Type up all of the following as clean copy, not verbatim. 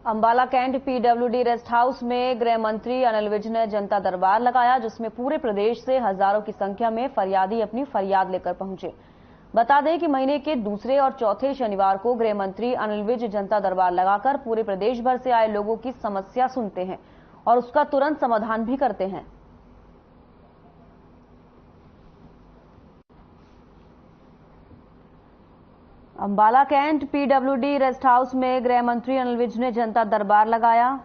Ambala Cantt PWD rest house में गृह मंत्री अनिल विज ने जनता दरबार लगाया, जिसमें पूरे प्रदेश से हजारों की संख्या में फरियादी अपनी फरियाद लेकर पहुंचे। बता दें कि महीने के दूसरे और चौथे शनिवार को गृह मंत्री अनिल विज जनता दरबार लगाकर पूरे प्रदेश भर से आए लोगों की समस्या सुनते हैं और उसका तुरंत समाधान भी करते हैं। Ambala Cantt PWD rest house में गृह मंत्री अनिल विज ने जनता दरबार लगाया,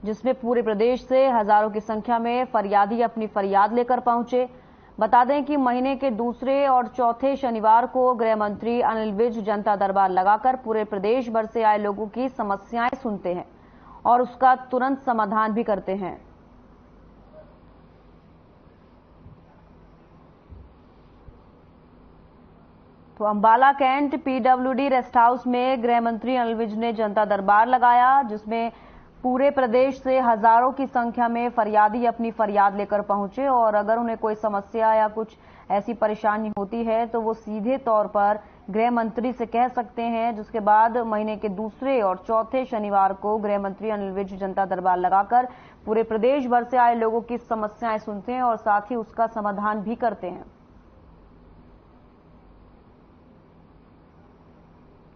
जिसमें पूरे प्रदेश से हजारों की संख्या में फरियादी अपनी फरियाद लेकर पहुंचे। बता दें कि महीने के दूसरे और चौथे शनिवार को गृह मंत्री अनिल विज जनता दरबार लगाकर पूरे प्रदेश भर से आए लोगों की समस्याएं सुनते हैं और उसका तुरंत समाधान भी करते हैं। तो Ambala Cantt PWD rest house में गृह मंत्री अनिल विज ने जनता दरबार लगाया, जिसमें पूरे प्रदेश से हजारों की संख्या में फरियादी अपनी फरियाद लेकर पहुंचे और अगर उन्हें कोई समस्या या कुछ ऐसी परेशानी होती है तो वो सीधे तौर पर गृह मंत्री से कह सकते हैं। जिसके बाद महीने के दूसरे और चौथे शनिवार को गृह मंत्री अनिल विज जनता दरबार लगाकर पूरे प्रदेश भर से आए लोगों की समस्याएं सुनते हैं और साथ ही उसका समाधान भी करते हैं।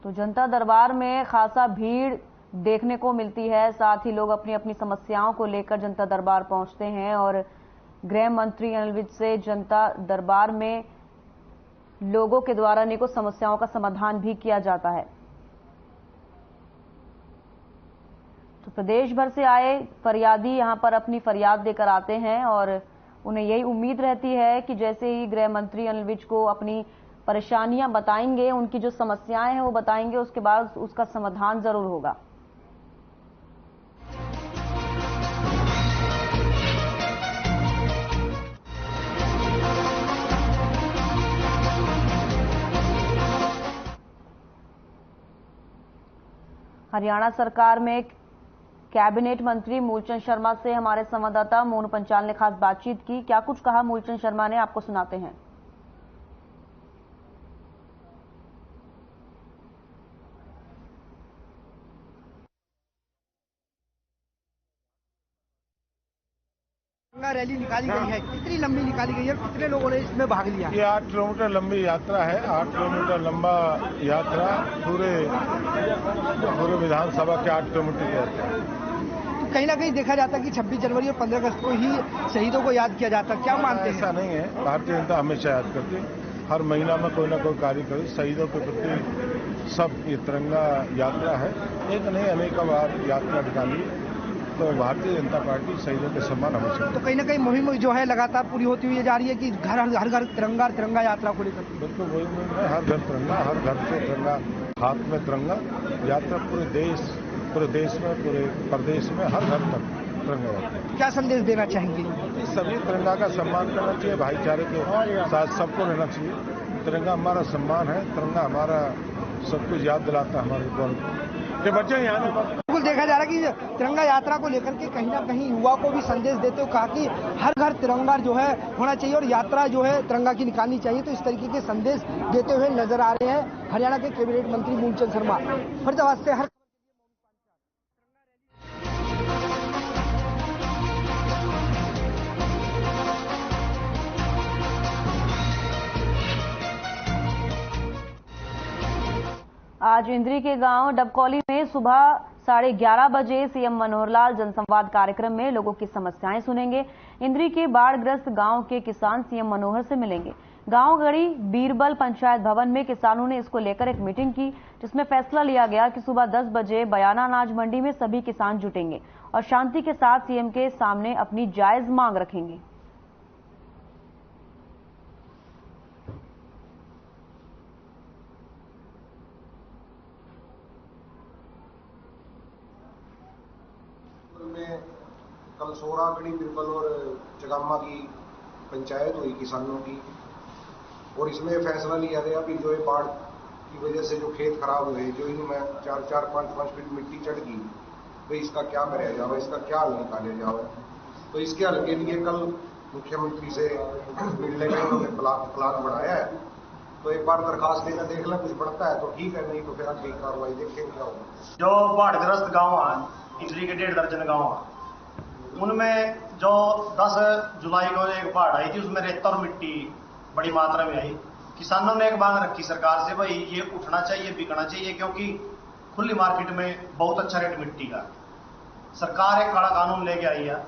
तो जनता दरबार में खासा भीड़ देखने को मिलती है, साथ ही लोग अपनी अपनी समस्याओं को लेकर जनता दरबार पहुंचते हैं और गृह मंत्री अनिल विज से जनता दरबार में लोगों के द्वारा अनेकों समस्याओं का समाधान भी किया जाता है। तो प्रदेश भर से आए फरियादी यहां पर अपनी फरियाद लेकर आते हैं और उन्हें यही उम्मीद रहती है कि जैसे ही गृह मंत्री अनिल विज को अपनी परेशानियां बताएंगे, उनकी जो समस्याएं हैं वो बताएंगे, उसके बाद उसका समाधान जरूर होगा। हरियाणा सरकार में कैबिनेट मंत्री मूलचंद शर्मा से हमारे संवाददाता मोनू पंचाल ने खास बातचीत की। क्या कुछ कहा मूलचंद शर्मा ने, आपको सुनाते हैं। रैली निकाली गई है, कितनी लंबी निकाली गई है, कितने लोगों ने इसमें भाग लिया? ये 8 किलोमीटर लंबी यात्रा है। 8 किलोमीटर लंबा यात्रा पूरे विधानसभा के 8 किलोमीटर की यात्रा। तो कहीं ना कहीं देखा जाता है कि 26 जनवरी और 15 अगस्त को ही शहीदों को याद किया जाता है, क्या मानते हैं? ऐसा नहीं है, भारतीय जनता हमेशा याद करती है। हर महीना में कोई ना कोई कार्य करे शहीदों के प्रति। सब ये तिरंगा यात्रा है, एक नहीं अनेक बार यात्रा निकाली है। तो भारतीय जनता पार्टी शहीदों के सम्मान हमेशा। तो कहीं ना कहीं मुहिम जो है लगातार पूरी होती हुई जा रही है कि हर घर तिरंगा, तिरंगा यात्रा को लेकर। बिल्कुल वही मुहिम है, हर घर तिरंगा, हर घर से तिरंगा, हाथ में तिरंगा यात्रा पूरे देश में, पूरे प्रदेश में हर घर तक तिरंगा यात्रा। क्या संदेश देना चाहेंगे? सभी तिरंगा का सम्मान करना चाहिए, भाईचारे के साथ सबको रहना चाहिए। तिरंगा हमारा सम्मान है, तिरंगा हमारा सब कुछ याद दिलाता है हमारे के बच्चे यहाँ। बिल्कुल देखा जा रहा है कि तिरंगा यात्रा को लेकर के कहीं ना कहीं युवा को भी संदेश देते हुए कहा कि हर घर तिरंगा जो है होना चाहिए और यात्रा जो है तिरंगा की निकालनी चाहिए। तो इस तरीके के संदेश देते हुए नजर आ रहे हैं हरियाणा के कैबिनेट मंत्री मूलचंद शर्मा। फरीदाबाद से हर आज इंद्री के गांव डबकौली में सुबह 11:30 बजे सीएम मनोहर लाल जनसंवाद कार्यक्रम में लोगों की समस्याएं सुनेंगे। इंद्री के बाढ़ग्रस्त गांव के किसान सीएम मनोहर से मिलेंगे। गांव गढ़ी बीरबल पंचायत भवन में किसानों ने इसको लेकर एक मीटिंग की, जिसमें फैसला लिया गया कि सुबह 10 बजे बयाना अनाज मंडी में सभी किसान जुटेंगे और शांति के साथ सीएम के सामने अपनी जायज मांग रखेंगे। में कल सोरागढ़ी बिरबल और चगामा की पंचायत हुई किसानों की, और इसमें फैसला लिया गया कि जो ये बाढ़ की वजह से जो खेत खराब हुए, जो इनमें 4-5 फीट मिट्टी चढ़ गई, तो इसका क्या कराया जाए, इसका क्या हल निकाला जाए। तो इसके हल के लिए कल मुख्यमंत्री से मिलने का उन्होंने प्लान बनाया है। तो एक बार दरखास्त देकर देख लें, कुछ बढ़ता है तो ठीक है, नहीं तो फिर आगे कार्रवाई देखेंगे क्या होगा। जो बाढ़ग्रस्त गांव हैं, इटली के 1.5 दर्जन गांव हैं, उनमें जो 10 जुलाई को एक बाढ़ आई थी, उसमें रेत और मिट्टी बड़ी मात्रा में आई। किसानों ने एक मांग रखी सरकार से, भाई ये उठना चाहिए, बिकना चाहिए, क्योंकि खुली मार्केट में बहुत अच्छा रेट मिट्टी का। सरकार एक काला कानून लेके आई है,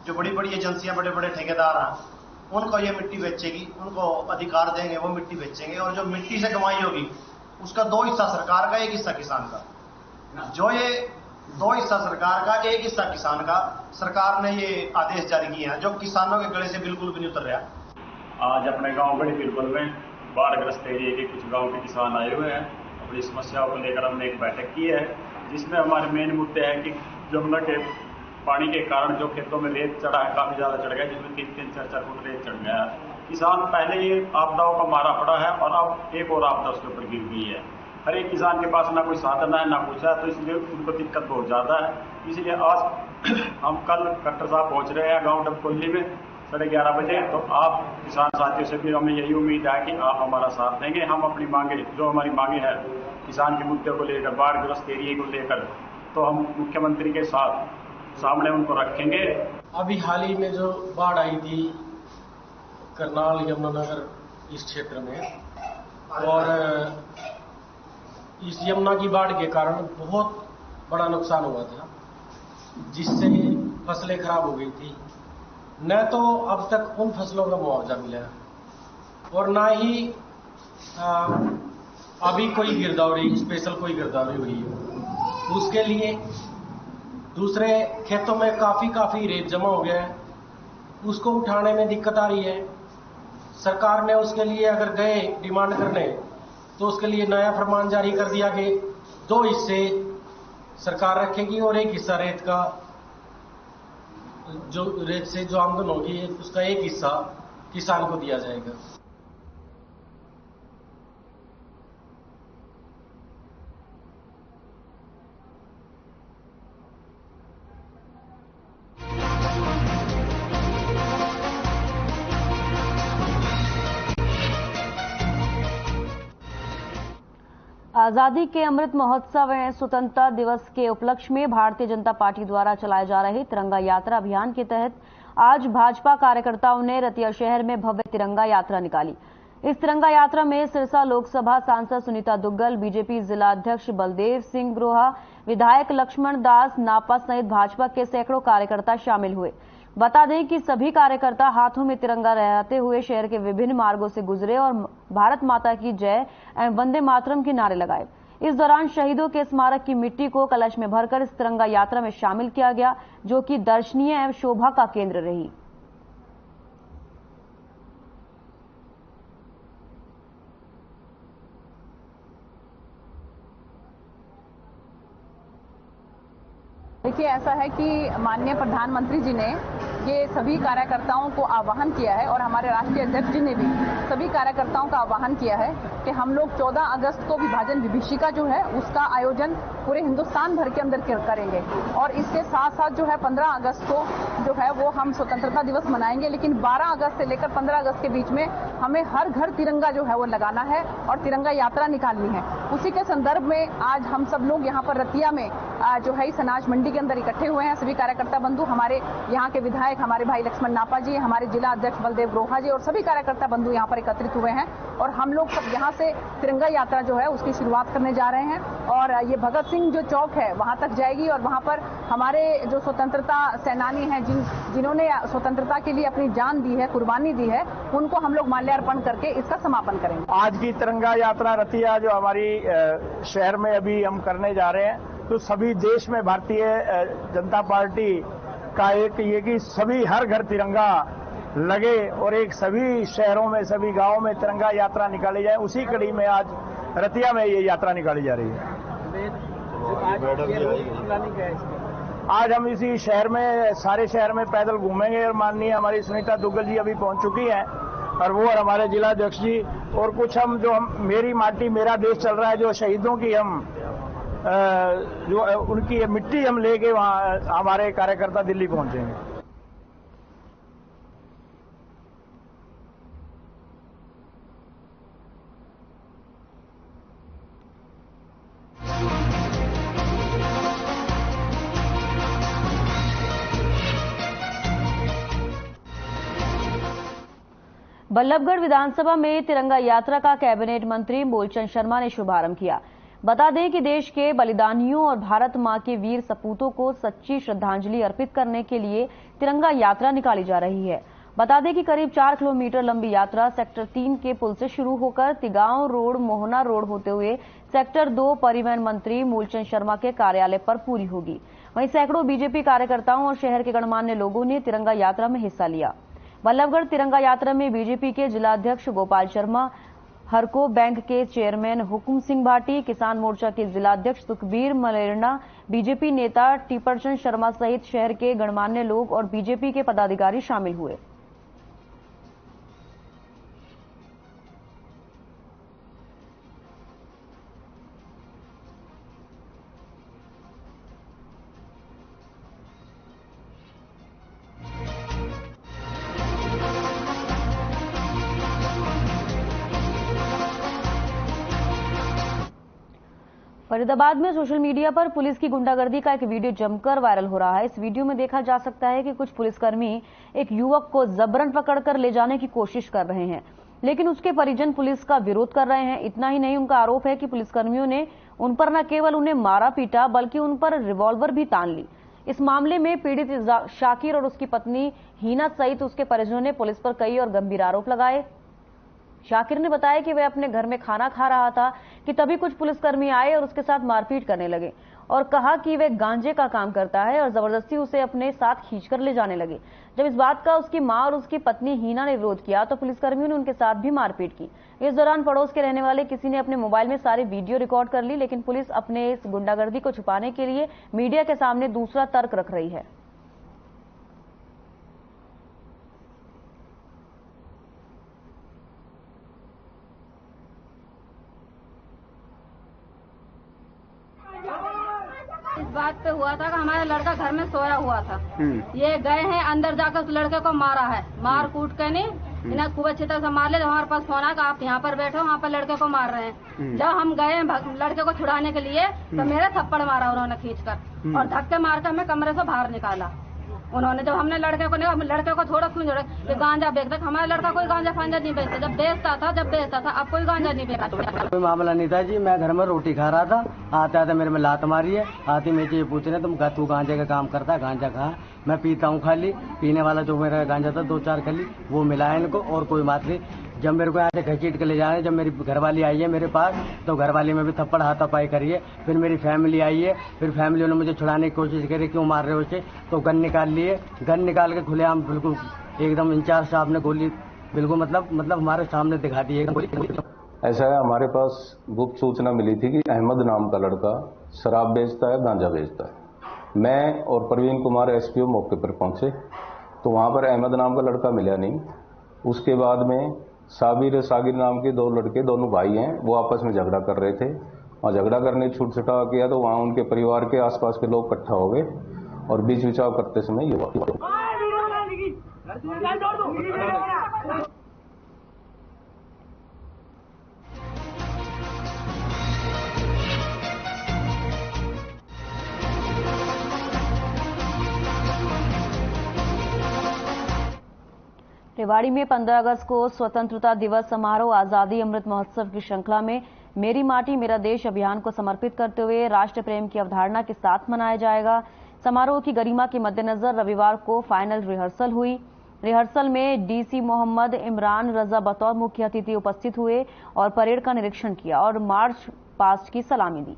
जो बड़ी बड़ी एजेंसियां, बड़े बड़े ठेकेदार हैं, उनको ये मिट्टी बेचेगी, उनको अधिकार देंगे, वो मिट्टी बेचेंगे, और जो मिट्टी से कमाई होगी उसका 2 हिस्सा सरकार का, 1 हिस्सा किसान का। जो ये 2 हिस्सा सरकार का, 1 हिस्सा किसान का, सरकार ने ये आदेश जारी किए हैं, जो किसानों के गले से बिल्कुल भी नहीं उतर रहा। आज अपने गांव बड़ी बिरबल में बाढ़ग्रस्त एरिए के कुछ गांव के किसान आए हुए हैं। अपनी समस्याओं को लेकर हमने एक बैठक की है, जिसमें हमारे मेन मुद्दे हैं कि यमुना के पानी के कारण जो खेतों में रेत चढ़ा है, काफी ज्यादा चढ़ गया, जिसमें 3-3, 4-4 फुट रेत चढ़ गया है। किसान पहले ये आपदाओं का मारा पड़ा है और अब एक और आपदा उसके ऊपर गिर गई है। हर एक किसान के पास ना कोई साधन है, ना कुछ है, तो इसलिए उनको दिक्कत बहुत ज्यादा है। इसलिए आज हम कल कलेक्टर साहब पहुंच रहे हैं गाँव डबकोली में 11:30 बजे। तो आप किसान साथियों से भी हमें यही उम्मीद है कि आप हमारा साथ देंगे। हम अपनी मांगे, जो हमारी मांगे हैं किसान के मुद्दे को लेकर, बाढ़ग्रस्त एरिए को लेकर, तो हम मुख्यमंत्री के साथ सामने उनको रखेंगे। अभी हाल ही में जो बाढ़ आई थी करनाल यमुनानगर इस क्षेत्र में, और इस यमुना की बाढ़ के कारण बहुत बड़ा नुकसान हुआ था, जिससे फसलें खराब हो गई थी। न तो अब तक उन फसलों का मुआवजा मिला और ना ही अभी कोई गिरदावरी, स्पेशल कोई गिरदावरी हुई है। उसके लिए दूसरे खेतों में काफी रेत जमा हो गया है, उसको उठाने में दिक्कत आ रही है। सरकार ने उसके लिए अगर गए डिमांड करने, तो उसके लिए नया फरमान जारी कर दिया कि 2 हिस्से सरकार रखेगी और 1 हिस्सा रेत का, जो रेत से जो आमदन होगी उसका 1 हिस्सा किसान को दिया जाएगा। आजादी के अमृत महोत्सव एवं स्वतंत्रता दिवस के उपलक्ष्य में भारतीय जनता पार्टी द्वारा चलाए जा रहे तिरंगा यात्रा अभियान के तहत आज भाजपा कार्यकर्ताओं ने रतिया शहर में भव्य तिरंगा यात्रा निकाली। इस तिरंगा यात्रा में सिरसा लोकसभा सांसद सुनीता दुग्गल, बीजेपी जिला अध्यक्ष बलदेव सिंह ग्रोहा, विधायक लक्ष्मण दास नापा सहित भाजपा के सैकड़ों कार्यकर्ता शामिल हुए। बता दें कि सभी कार्यकर्ता हाथों में तिरंगा लहराते हुए शहर के विभिन्न मार्गों से गुजरे और भारत माता की जय एवं वंदे मातरम के नारे लगाए। इस दौरान शहीदों के स्मारक की मिट्टी को कलश में भरकर इस तिरंगा यात्रा में शामिल किया गया, जो कि दर्शनीय एवं शोभा का केंद्र रही। देखिए, ऐसा है कि माननीय प्रधानमंत्री जी ने ये सभी कार्यकर्ताओं को आह्वान किया है और हमारे राष्ट्रीय अध्यक्ष जी ने भी सभी कार्यकर्ताओं का आह्वान किया है कि हम लोग 14 अगस्त को विभाजन विभीषिका जो है उसका आयोजन पूरे हिंदुस्तान भर के अंदर करेंगे और इसके साथ साथ जो है 15 अगस्त को जो है वो हम स्वतंत्रता दिवस मनाएंगे। लेकिन 12 अगस्त से लेकर 15 अगस्त के बीच में हमें हर घर तिरंगा जो है वो लगाना है और तिरंगा यात्रा निकालनी है। उसी के संदर्भ में आज हम सब लोग यहाँ पर रतिया में जो है इस अनाज मंडी के अंदर इकट्ठे हुए हैं। सभी कार्यकर्ता बंधु, हमारे यहाँ के विधायक, हमारे भाई लक्ष्मण नापा जी, हमारे जिला अध्यक्ष बलदेव ग्रोहा जी और सभी कार्यकर्ता बंधु यहाँ पर एकत्रित हुए हैं और हम लोग सब यहाँ से तिरंगा यात्रा जो है उसकी शुरुआत करने जा रहे हैं और ये भगत सिंह जो चौक है वहां तक जाएगी और वहां पर हमारे जो स्वतंत्रता सेनानी हैं, जिन्होंने स्वतंत्रता के लिए अपनी जान दी है, कुर्बानी दी है, उनको हम लोग माल्यार्पण करके इसका समापन करेंगे। आज की तिरंगा यात्रा रतिया जो हमारी शहर में अभी हम करने जा रहे हैं, तो सभी देश में भारतीय जनता पार्टी का एक ये कि सभी हर घर तिरंगा लगे और एक सभी शहरों में, सभी गांवों में तिरंगा यात्रा निकाली जाए। उसी कड़ी में आज रतिया में ये यात्रा निकाली जा रही है। आज हम इसी शहर में, सारे शहर में पैदल घूमेंगे और माननीय हमारी सुनीता दुग्गल जी अभी पहुंच चुकी हैं और वो और हमारे जिला अध्यक्ष जी और कुछ हम जो मेरी माटी मेरा देश चल रहा है, जो शहीदों की हम जो उनकी मिट्टी हम लेके वहां हमारे कार्यकर्ता दिल्ली पहुंचेंगे। बल्लभगढ़ विधानसभा में तिरंगा यात्रा का कैबिनेट मंत्री मूलचंद शर्मा ने शुभारंभ किया। बता दें कि देश के बलिदानियों और भारत मां के वीर सपूतों को सच्ची श्रद्धांजलि अर्पित करने के लिए तिरंगा यात्रा निकाली जा रही है। बता दें कि करीब 4 किलोमीटर लंबी यात्रा सेक्टर 3 के पुल से शुरू होकर तिगांव रोड, मोहना रोड होते हुए सेक्टर 2 परिवहन मंत्री मूलचंद शर्मा के कार्यालय पर पूरी होगी। वहीं सैकड़ों बीजेपी कार्यकर्ताओं और शहर के गणमान्य लोगों ने तिरंगा यात्रा में हिस्सा लिया। बल्लभगढ़ तिरंगा यात्रा में बीजेपी के जिलाध्यक्ष गोपाल शर्मा, हरको बैंक के चेयरमैन हुकुम सिंह भाटी, किसान मोर्चा के जिलाध्यक्ष सुखबीर मलेरना, बीजेपी नेता टीपरचंद शर्मा सहित शहर के गणमान्य लोग और बीजेपी के पदाधिकारी शामिल हुए। फरीदाबाद में सोशल मीडिया पर पुलिस की गुंडागर्दी का एक वीडियो जमकर वायरल हो रहा है। इस वीडियो में देखा जा सकता है कि कुछ पुलिसकर्मी एक युवक को जबरन पकड़कर ले जाने की कोशिश कर रहे हैं, लेकिन उसके परिजन पुलिस का विरोध कर रहे हैं। इतना ही नहीं, उनका आरोप है कि पुलिसकर्मियों ने उन पर न केवल उन्हें मारा पीटा बल्कि उन पर रिवॉल्वर भी तान ली। इस मामले में पीड़ित शाकिर और उसकी पत्नी हीना सहित उसके परिजनों ने पुलिस पर कई और गंभीर आरोप लगाए। शाकिर ने बताया कि वह अपने घर में खाना खा रहा था कि तभी कुछ पुलिसकर्मी आए और उसके साथ मारपीट करने लगे और कहा कि वह गांजे का काम करता है और जबरदस्ती उसे अपने साथ खींचकर ले जाने लगे। जब इस बात का उसकी मां और उसकी पत्नी हीना ने विरोध किया तो पुलिसकर्मियों ने उनके साथ भी मारपीट की। इस दौरान पड़ोस के रहने वाले किसी ने अपने मोबाइल में सारी वीडियो रिकॉर्ड कर ली, लेकिन पुलिस अपने इस गुंडागर्दी को छुपाने के लिए मीडिया के सामने दूसरा तर्क रख रही है। इस बात पे हुआ था कि हमारा लड़का घर में सोया हुआ था। ये गए हैं अंदर जाकर उस लड़के को मारा है, मार कूट के नहीं इन्हें खूब अच्छी तरह से मार ले। हमारे पास फोन आया कि आप यहाँ पर बैठो, वहाँ पर लड़के को मार रहे हैं। जब हम गए लड़के को छुड़ाने के लिए तो मेरे थप्पड़ मारा उन्होंने खींचकर और धक्के मारकर हमें कमरे से बाहर निकाला उन्होंने। जब हमने लड़के को थोड़ा क्यों जोड़े कि गांजा बेचता, हमारा लड़का कोई गांजा फांजा नहीं बेचता। जब बेचता था अब कोई गांजा नहीं बेचता। कोई मामला नहीं था जी, मैं घर में रोटी खा रहा था, आते मेरे में लात मारी है। आती मेरे ये पूछ रहे तू गांजे का काम करता है, गांजा खा। मैं पीता हूँ खाली, पीने वाला जो मेरा गांजा था 2-4 खली वो मिला है इनको और कोई बात नहीं। जब मेरे को यहाँ से घसीट के ले जा रहे हैं, जब मेरी घरवाली आई है मेरे पास तो घरवाली में भी थप्पड़ हाथापाई करी है। फिर मेरी फैमिली आई है, फिर फैमिली ने मुझे छुड़ाने की कोशिश करी, क्यों मार रहे हो उसे, तो गन निकाल लिए। गन निकाल के खुलेआम बिल्कुल एकदम इंचार्ज साहब ने गोली बिल्कुल मतलब हमारे सामने दिखा दी। ऐसा है, हमारे पास गुप्त सूचना मिली थी कि अहमद नाम का लड़का शराब बेचता है, गांजा बेचता है। मैं और प्रवीण कुमार एसपीओ मौके पर पहुंचे तो वहां पर अहमद नाम का लड़का मिला नहीं। उसके बाद में सागिर नाम के 2 लड़के, दोनों भाई हैं, वो आपस में झगड़ा कर रहे थे और झगड़ा करने छूट छुटा किया तो वहां उनके परिवार के आसपास के लोग इकट्ठा हो गए और बीच बिचाव करते समय ये हुआ। रेवाड़ी में 15 अगस्त को स्वतंत्रता दिवस समारोह आजादी अमृत महोत्सव की श्रृंखला में मेरी माटी मेरा देश अभियान को समर्पित करते हुए राष्ट्र प्रेम की अवधारणा के साथ मनाया जाएगा। समारोह की गरिमा के मद्देनजर रविवार को फाइनल रिहर्सल हुई। रिहर्सल में डीसी मोहम्मद इमरान रजा बतौर मुख्य अतिथि उपस्थित हुए और परेड का निरीक्षण किया और मार्च पास्ट की सलामी दी।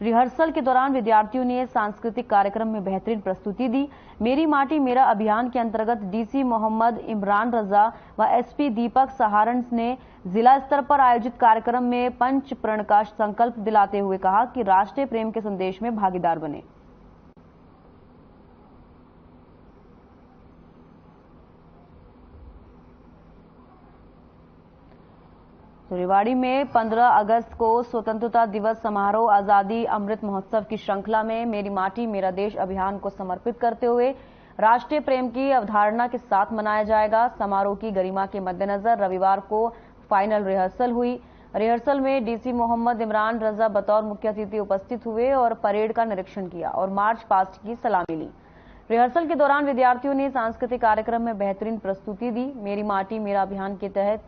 रिहर्सल के दौरान विद्यार्थियों ने सांस्कृतिक कार्यक्रम में बेहतरीन प्रस्तुति दी। मेरी माटी मेरा अभियान के अंतर्गत डीसी मोहम्मद इमरान रजा व एसपी दीपक सहारन ने जिला स्तर पर आयोजित कार्यक्रम में पंच प्रण का संकल्प दिलाते हुए कहा कि राष्ट्रीय प्रेम के संदेश में भागीदार बने। तो रेवाड़ी में 15 अगस्त को स्वतंत्रता दिवस समारोह आजादी अमृत महोत्सव की श्रृंखला में मेरी माटी मेरा देश अभियान को समर्पित करते हुए राष्ट्रीय प्रेम की अवधारणा के साथ मनाया जाएगा। समारोह की गरिमा के मद्देनजर रविवार को फाइनल रिहर्सल हुई। रिहर्सल में डीसी मोहम्मद इमरान रजा बतौर मुख्य अतिथि उपस्थित हुए और परेड का निरीक्षण किया और मार्च पास्ट की सलामी ली। रिहर्सल के दौरान विद्यार्थियों ने सांस्कृतिक कार्यक्रम में बेहतरीन प्रस्तुति दी। मेरी माटी मेरा अभियान के तहत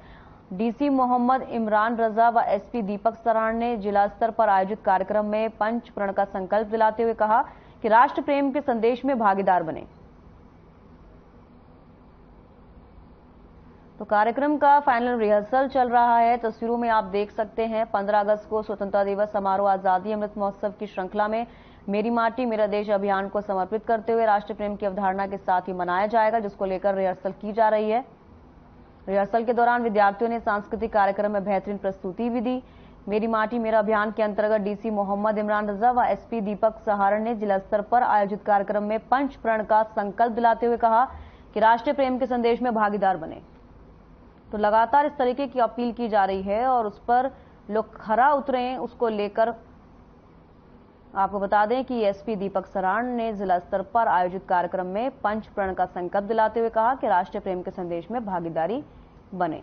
डीसी मोहम्मद इमरान रजा व एसपी दीपक सराण ने जिला स्तर पर आयोजित कार्यक्रम में पंच प्रण का संकल्प दिलाते हुए कहा कि राष्ट्र प्रेम के संदेश में भागीदार बने। तो कार्यक्रम का फाइनल रिहर्सल चल रहा है। तस्वीरों में आप देख सकते हैं 15 अगस्त को स्वतंत्रता दिवस समारोह आजादी अमृत महोत्सव की श्रृंखला में मेरी माटी मेरा देश अभियान को समर्पित करते हुए राष्ट्र प्रेम की अवधारणा के साथ ही मनाया जाएगा, जिसको लेकर रिहर्सल की जा रही है। रिहर्सल के दौरान विद्यार्थियों ने सांस्कृतिक कार्यक्रम में बेहतरीन प्रस्तुति भी दी। मेरी माटी मेरा अभियान के अंतर्गत डीसी मोहम्मद इमरान रजा व एसपी दीपक सहारण ने जिला स्तर पर आयोजित कार्यक्रम में पंच प्रण का संकल्प दिलाते हुए कहा कि राष्ट्रीय प्रेम के संदेश में भागीदार बने। तो लगातार इस तरीके की अपील की जा रही है और उस पर लोग खरा उतरे। उसको लेकर आपको बता दें कि एसपी दीपक सराण ने जिला स्तर पर आयोजित कार्यक्रम में पंच प्रण का संकल्प दिलाते हुए कहा कि राष्ट्रीय प्रेम के संदेश में भागीदारी बने।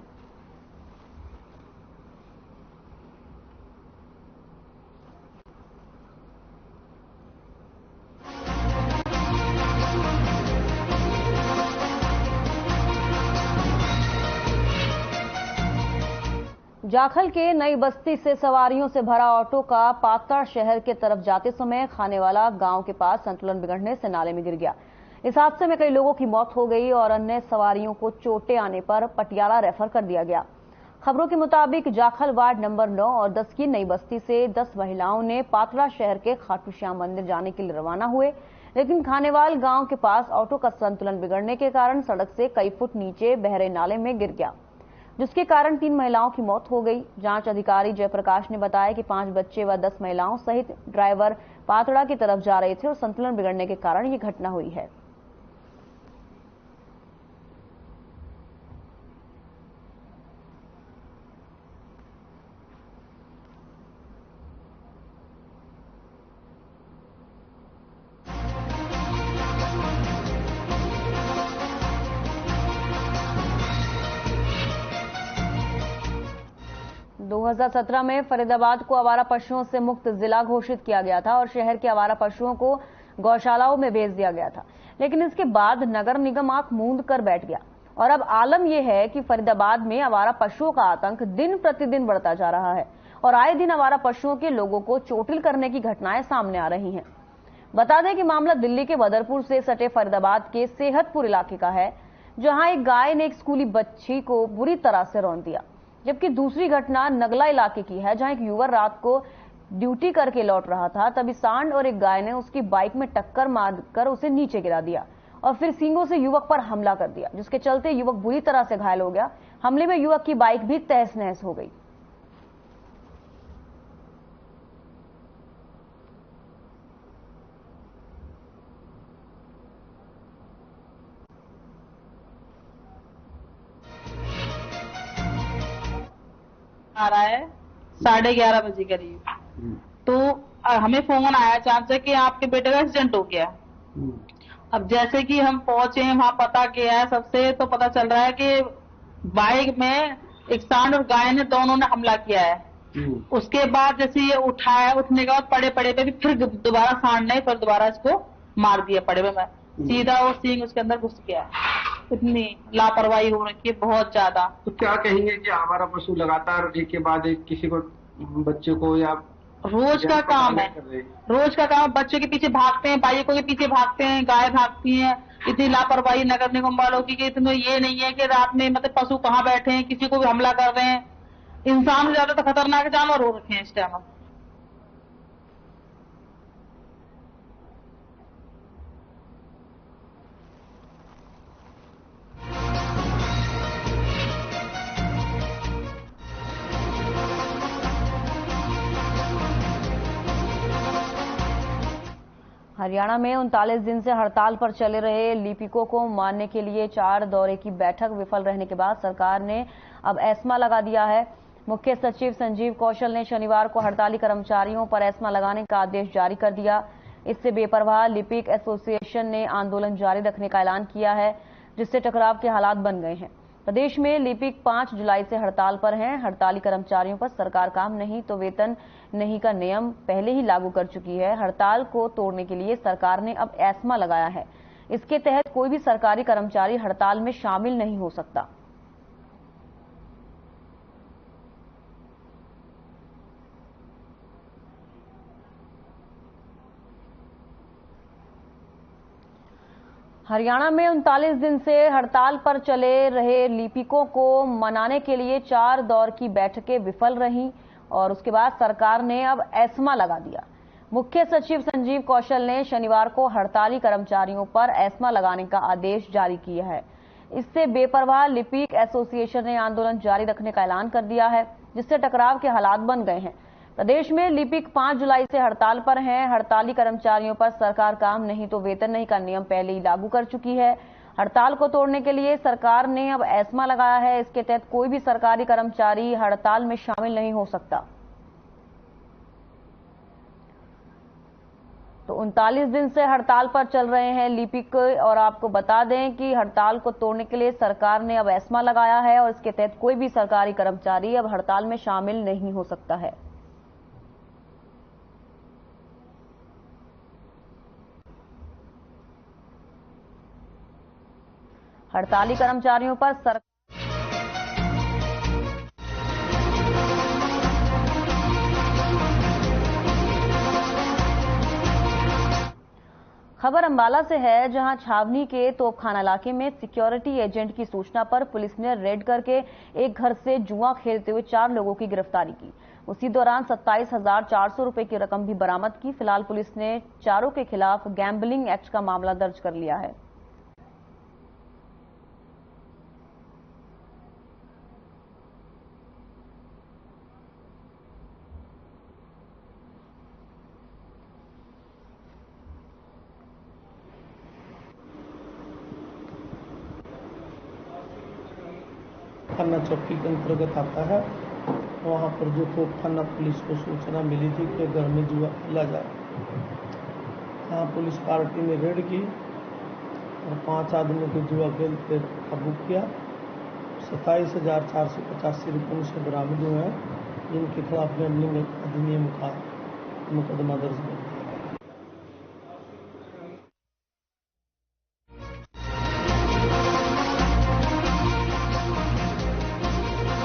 जाखल के नई बस्ती से सवारियों से भरा ऑटो का पातड़ शहर के तरफ जाते समय खानेवाला गांव के पास संतुलन बिगड़ने से नाले में गिर गया। इस हादसे में कई लोगों की मौत हो गई और अन्य सवारियों को चोटें आने पर पटियाला रेफर कर दिया गया। खबरों के मुताबिक जाखल वार्ड नंबर 9 और 10 की नई बस्ती से 10 महिलाओं ने पातड़ा शहर के खाटू श्याम मंदिर जाने के लिए रवाना हुए, लेकिन खानेवाल गांव के पास ऑटो का संतुलन बिगड़ने के कारण सड़क से कई फुट नीचे बहरे नाले में गिर गया, जिसके कारण 3 महिलाओं की मौत हो गई। जांच अधिकारी जयप्रकाश ने बताया कि 5 बच्चे व 10 महिलाओं सहित ड्राइवर पातड़ा की तरफ जा रहे थे और संतुलन बिगड़ने के कारण ये घटना हुई है। दो 2017 में फरीदाबाद को आवारा पशुओं से मुक्त जिला घोषित किया गया था और शहर के आवारा पशुओं को गौशालाओं में भेज दिया गया था, लेकिन इसके बाद नगर निगम आंख मूंद कर बैठ गया और अब आलम यह है कि फरीदाबाद में आवारा पशुओं का आतंक दिन प्रतिदिन बढ़ता जा रहा है और आए दिन आवारा पशुओं के लोगों को चोटिल करने की घटनाएं सामने आ रही हैं। बता दें कि मामला दिल्ली के बदरपुर से सटे फरीदाबाद के सेहतपुर इलाके का है, जहां एक गाय ने एक स्कूली बच्ची को बुरी तरह से रौंद दिया, जबकि दूसरी घटना नगला इलाके की है, जहां एक युवक रात को ड्यूटी करके लौट रहा था, तभी सांड और एक गाय ने उसकी बाइक में टक्कर मारकर उसे नीचे गिरा दिया और फिर सींगों से युवक पर हमला कर दिया, जिसके चलते युवक बुरी तरह से घायल हो गया। हमले में युवक की बाइक भी तहस नहस हो गई। आ रहा है 11:30 बजे करीब, तो हमें फोन आया अचानक कि आपके बेटे का एक्सीडेंट हो गया। अब जैसे कि हम पहुंचे वहां पता किया है सबसे, तो पता चल रहा है कि बाइक में एक सांड और गाय ने दोनों ने हमला किया है। उसके बाद जैसे ये उठाया, उठने के बाद पड़े पे भी फिर दोबारा सांड ने फिर दोबारा इसको मार दिया पड़े पे में, सीधा और सींग उसके अंदर घुस गया। इतनी लापरवाही हो रखी है बहुत ज्यादा। तो क्या कहेंगे कि हमारा पशु लगातार एक के बाद एक किसी को बच्चे को या रोज का काम है, रोज का काम, बच्चे के पीछे भागते हैं, बाइकों के पीछे भागते हैं, गाय भागती हैं। इतनी लापरवाही नगर निगम वालों की कि इतने ये नहीं है कि रात में मतलब पशु कहाँ बैठे हैं, किसी को भी हमला कर रहे हैं। इंसान से ज्यादा तो खतरनाक जानवर हो रखे हैं इस टाइम। हरियाणा में 39 दिन से हड़ताल पर चले रहे लिपिकों को मानने के लिए 4 दौरे की बैठक विफल रहने के बाद सरकार ने अब एस्मा लगा दिया है। मुख्य सचिव संजीव कौशल ने शनिवार को हड़ताली कर्मचारियों पर एस्मा लगाने का आदेश जारी कर दिया। इससे बेपरवाह लिपिक एसोसिएशन ने आंदोलन जारी रखने का ऐलान किया है, जिससे टकराव के हालात बन गए हैं। प्रदेश में लिपिक 5 जुलाई से हड़ताल पर हैं। हड़ताली कर्मचारियों पर सरकार काम नहीं तो वेतन नहीं का नियम पहले ही लागू कर चुकी है। हड़ताल को तोड़ने के लिए सरकार ने अब एस्मा लगाया है। इसके तहत कोई भी सरकारी कर्मचारी हड़ताल में शामिल नहीं हो सकता। हरियाणा में 39 दिन से हड़ताल पर चले रहे लिपिकों को मनाने के लिए 4 दौर की बैठकें विफल रहीं और उसके बाद सरकार ने अब एस्मा लगा दिया। मुख्य सचिव संजीव कौशल ने शनिवार को हड़ताली कर्मचारियों पर एस्मा लगाने का आदेश जारी किया है। इससे बेपरवाह लिपिक एसोसिएशन ने आंदोलन जारी रखने का ऐलान कर दिया है, जिससे टकराव के हालात बन गए हैं। प्रदेश में लिपिक 5 जुलाई से हड़ताल पर हैं। हड़ताली कर्मचारियों पर सरकार काम नहीं तो वेतन नहीं का नियम पहले ही लागू कर चुकी है। हड़ताल को तोड़ने के लिए सरकार ने अब एस्मा लगाया है। इसके तहत कोई भी सरकारी कर्मचारी हड़ताल में शामिल नहीं हो सकता। तो 39 दिन से हड़ताल पर चल रहे हैं लिपिक और आपको बता दें कि हड़ताल को तोड़ने के लिए सरकार ने अब एस्मा लगाया है और इसके तहत कोई भी सरकारी कर्मचारी अब हड़ताल में शामिल नहीं हो सकता है। हड़ताली कर्मचारियों पर खबर अंबाला से है, जहां छावनी के तोपखाना इलाके में सिक्योरिटी एजेंट की सूचना पर पुलिस ने रेड करके एक घर से जुआ खेलते हुए 4 लोगों की गिरफ्तारी की। उसी दौरान 27,400 रुपए की रकम भी बरामद की। फिलहाल पुलिस ने चारों के खिलाफ गैम्बलिंग एक्ट का मामला दर्ज कर लिया है। थाना चौकी के अंतर्गत आता है। वहाँ पर जो थाना पुलिस को सूचना मिली थी कि घर में जुआ खेला जा रहा, यहाँ पुलिस पार्टी ने रेड की और 5 आदमियों को जुआ खेलते काबू किया। 27,485 रुपये से बरामद हुए हैं, जिनके खिलाफ गैम्बलिंग अधिनियम का मुकदमा दर्ज किया।